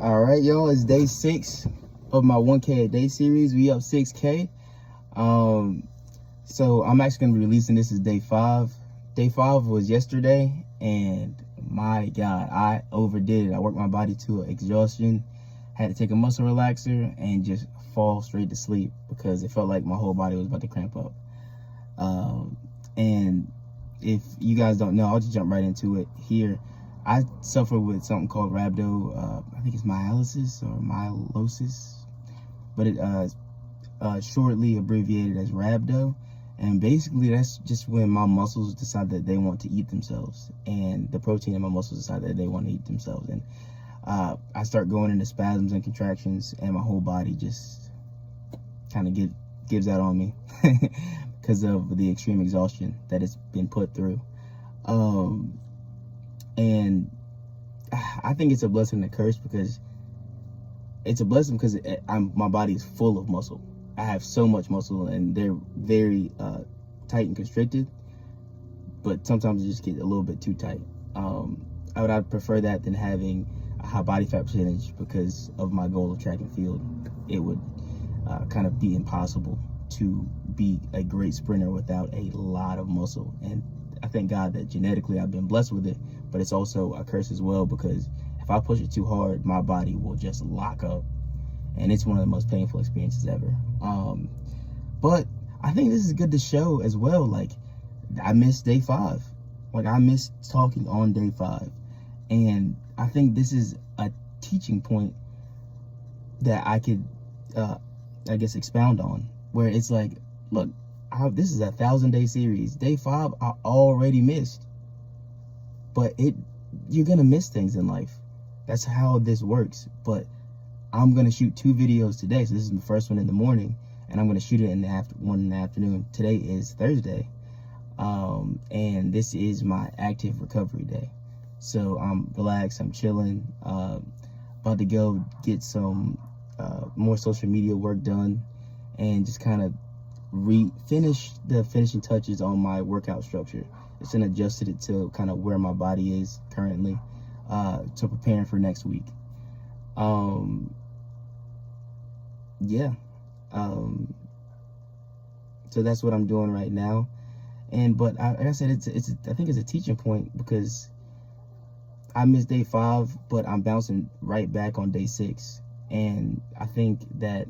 All right, y'all, it's day 6 of my 1K a day series. We up 6K. So I'm actually going to be releasing this as day 5. Day 5 was yesterday, and my God, I overdid it. I worked my body to exhaustion, had to take a muscle relaxer, and just fall straight to sleep because it felt like my whole body was about to cramp up. And if you guys don't know, I'll just jump right into it here. I suffer with something called rhabdo. I think it's myelitis or myelinosis, but it shortly abbreviated as rhabdo. And basically, that's just when my muscles decide that they want to eat themselves, and the protein in my muscles decide that they want to eat themselves. And I start going into spasms and contractions, and my whole body just kind of gives out on me because of the extreme exhaustion that it's been put through. And I think it's a blessing and a curse, because it's a blessing because my body is full of muscle. I have so much muscle, and they're very tight and constricted, but sometimes it just gets a little bit too tight. I'd prefer that than having a high body fat percentage, because of my goal of track and field. It would kind of be impossible to be a great sprinter without a lot of muscle. And I thank God that genetically I've been blessed with it, but it's also a curse as well, because if I push it too hard, my body will just lock up, and it's one of the most painful experiences ever. But I think this is good to show as well. Like, I missed day 5. Like, I missed talking on day 5, and I think this is a teaching point that I could, I guess, expound on, where it's like, look, this is a 1,000-day series. Day 5, I already missed. But you're going to miss things in life. That's how this works. But I'm going to shoot 2 videos today. So this is the first one in the morning, and I'm going to shoot it in the one in the afternoon. Today is Thursday. And this is my active recovery day. So I'm relaxed. I'm chilling. About to go get some more social media work done, and just kind of finish the finishing touches on my workout structure. It's been adjusted it to kind of where my body is currently, to preparing for next week. Yeah. So that's what I'm doing right now. But like I said, I think it's a teaching point, because I missed day 5, but I'm bouncing right back on day 6. And I think that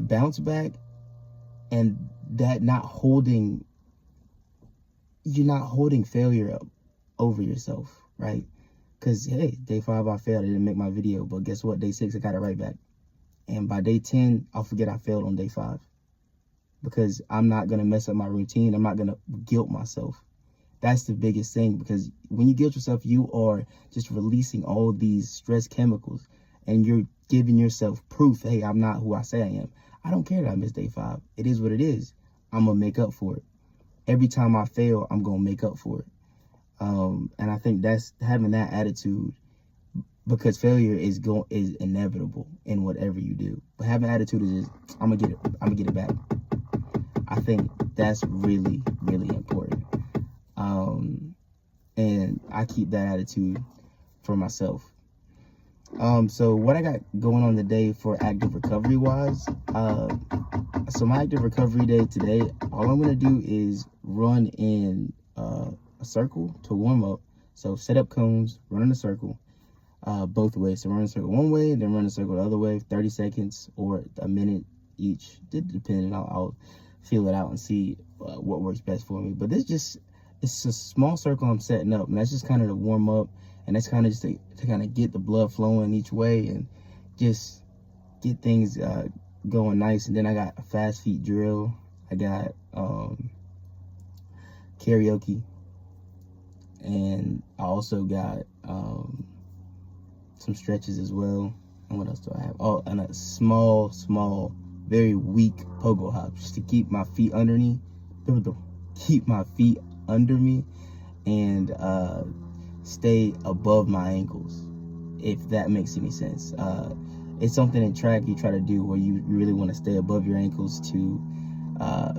bounce back, and that you're not holding failure up over yourself, right? Because, hey, day 5 I failed, I didn't make my video, but guess what? Day 6 I got it right back. And by day 10, I'll forget I failed on day 5, because I'm not going to mess up my routine. I'm not going to guilt myself. That's the biggest thing, because when you guilt yourself, you are just releasing all these stress chemicals, and you're giving yourself proof, hey, I'm not who I say I am. I don't care that I missed day 5. It is what it is. I'm going to make up for it. Every time I fail, I'm going to make up for it. And I think that's having that attitude, because failure is inevitable in whatever you do. But having attitude is just, I'm gonna get it back. I think that's really, really important. And I keep that attitude for myself. So what I got going on today for active recovery wise, so my active recovery day today, all I'm gonna do is run in a circle to warm up. So set up cones, run in a circle, both ways. So run a circle one way, then run a circle the other way, 30 seconds or a minute each, depending. I'll feel it out and see what works best for me. But it's a small circle I'm setting up, and that's just kind of to warm up, and that's kind of just to kind of get the blood flowing each way, and just get things going nice. And then I got a fast feet drill. I got karaoke, and I also got some stretches as well. And what else do I have? Oh, and a small, very weak pogo hop, just to keep my feet underneath. Keep my feet under me and stay above my ankles, if that makes any sense. It's something in track you try to do where you really want to stay above your ankles to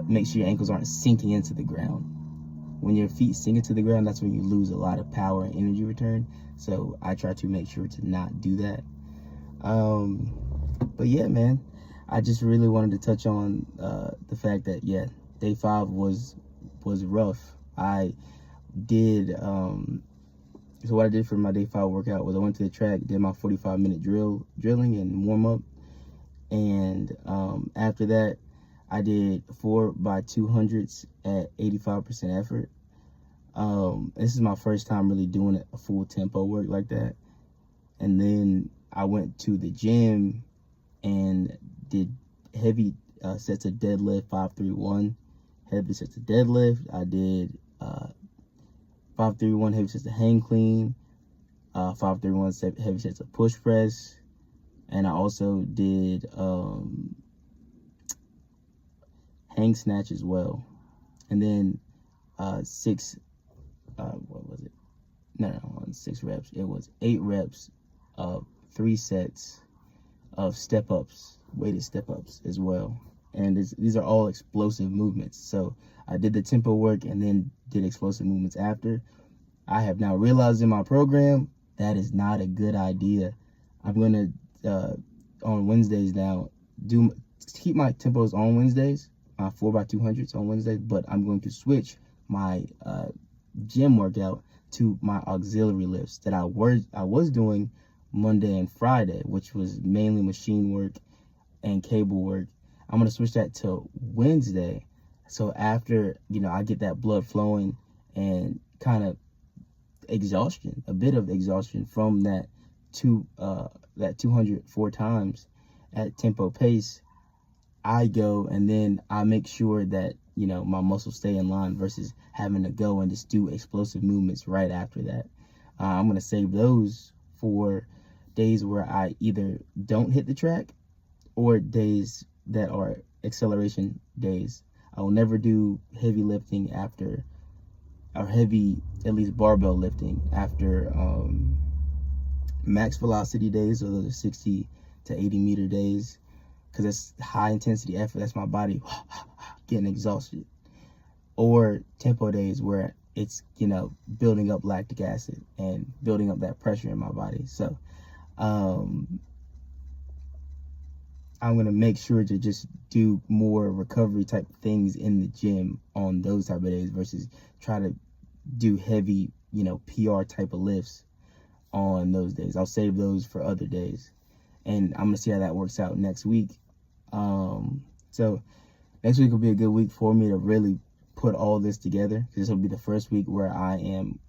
make sure your ankles aren't sinking into the ground. when your feet sink into the ground, that's when you lose a lot of power and energy return. So I try to make sure to not do that. But yeah, man, I just really wanted to touch on the fact that, yeah, day 5 was rough. I did so what I did for my day 5 workout was I went to the track, did my 45-minute drilling and warm up, and after that I did 4x200s at 85% effort. This is my first time really doing a full tempo work like that. And then I went to the gym and did heavy sets of deadlift, 5-3-1 heavy sets of deadlift. I did 5-3-1 heavy sets of hang clean, 5-3-1 heavy sets of push press, and I also did hang snatch as well. And then 6 what was it? No, 6 reps. It was 8 reps of 3 sets of step-ups, weighted step-ups as well. And these are all explosive movements. So I did the tempo work and then did explosive movements after. I have now realized in my program that is not a good idea. I'm going to, on Wednesdays now, keep my tempos on Wednesdays, my 4x200s on Wednesdays, but I'm going to switch my gym workout to my auxiliary lifts that I was doing Monday and Friday, which was mainly machine work and cable work. I'm going to switch that to Wednesday. So after, I get that blood flowing and kind of exhaustion, a bit of exhaustion from that 204 times at tempo pace, I go and then I make sure that, my muscles stay in line versus having to go and just do explosive movements right after that. I'm going to save those for days where I either don't hit the track or days that are acceleration days. I will never do heavy lifting after, or heavy, at least barbell lifting after max velocity days, or those are 60 to 80 meter days, because it's high intensity effort. That's my body getting exhausted. Or tempo days where it's, building up lactic acid and building up that pressure in my body. So I'm going to make sure to just do more recovery type things in the gym on those type of days versus try to do heavy, PR type of lifts on those days. I'll save those for other days. And I'm going to see how that works out next week. So next week will be a good week for me to really put all this together. This will be the first week where I am,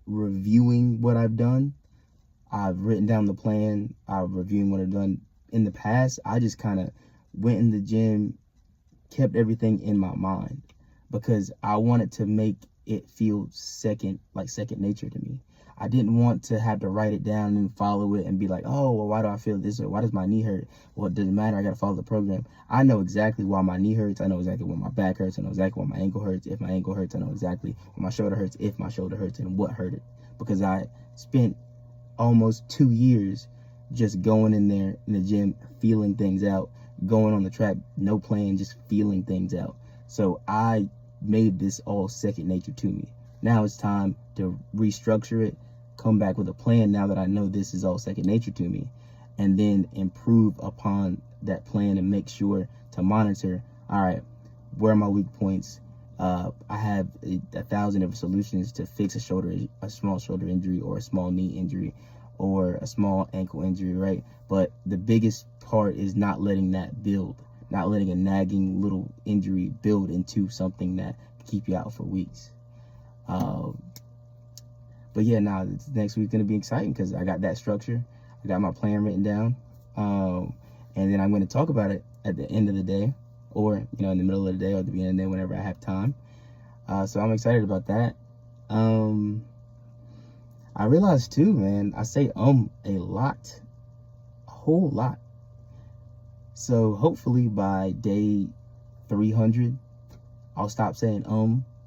reviewing what I've done. I've written down the plan. I'm reviewing what I've done in the past. I just kind of went in the gym, kept everything in my mind because I wanted to make it feel second nature to me. I didn't want to have to write it down and follow it and be like, oh, well, why do I feel this? Or why does my knee hurt? Well, it doesn't matter. I got to follow the program. I know exactly why my knee hurts. I know exactly when my back hurts. I know exactly why my ankle hurts. If my ankle hurts, I know exactly when my shoulder hurts, if my shoulder hurts, and what hurt it. Because I spent almost 2 years just going in there in the gym, feeling things out, going on the track, no plan, just feeling things out. So I made this all second nature to me. Now it's time to restructure it, come back with a plan now that I know this is all second nature to me, and then improve upon that plan and make sure to monitor, all right, where are my weak points? I have 1,000 different solutions to fix a small shoulder injury or a small knee injury or a small ankle injury, right? But the biggest part is not letting that build, not letting a nagging little injury build into something that keep you out for weeks. But yeah, now next week's gonna be exciting because I got that structure, I got my plan written down, and then I'm going to talk about it at the end of the day, or in the middle of the day, or at the beginning of the day, whenever I have time. So I'm excited about that. I realized too, man, I say a lot, a whole lot. So hopefully by day 300, I'll stop saying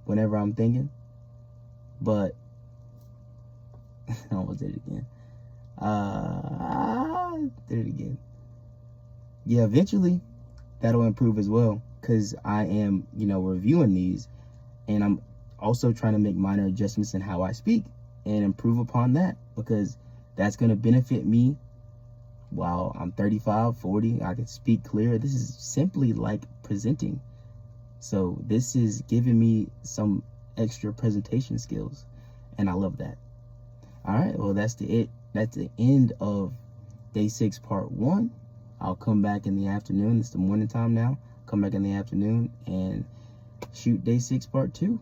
whenever I'm thinking. But I almost did it again. Did it again. Yeah, eventually that'll improve as well, because I am, reviewing these, and I'm also trying to make minor adjustments in how I speak and improve upon that, because that's going to benefit me while I'm 35, 40. I can speak clear. This is simply like presenting. So this is giving me some extra presentation skills, and I love that. All right, well, that's the end of day 6 part 1. I'll come back in the afternoon. It's the morning time now. Come back in the afternoon and shoot day 6 part 2.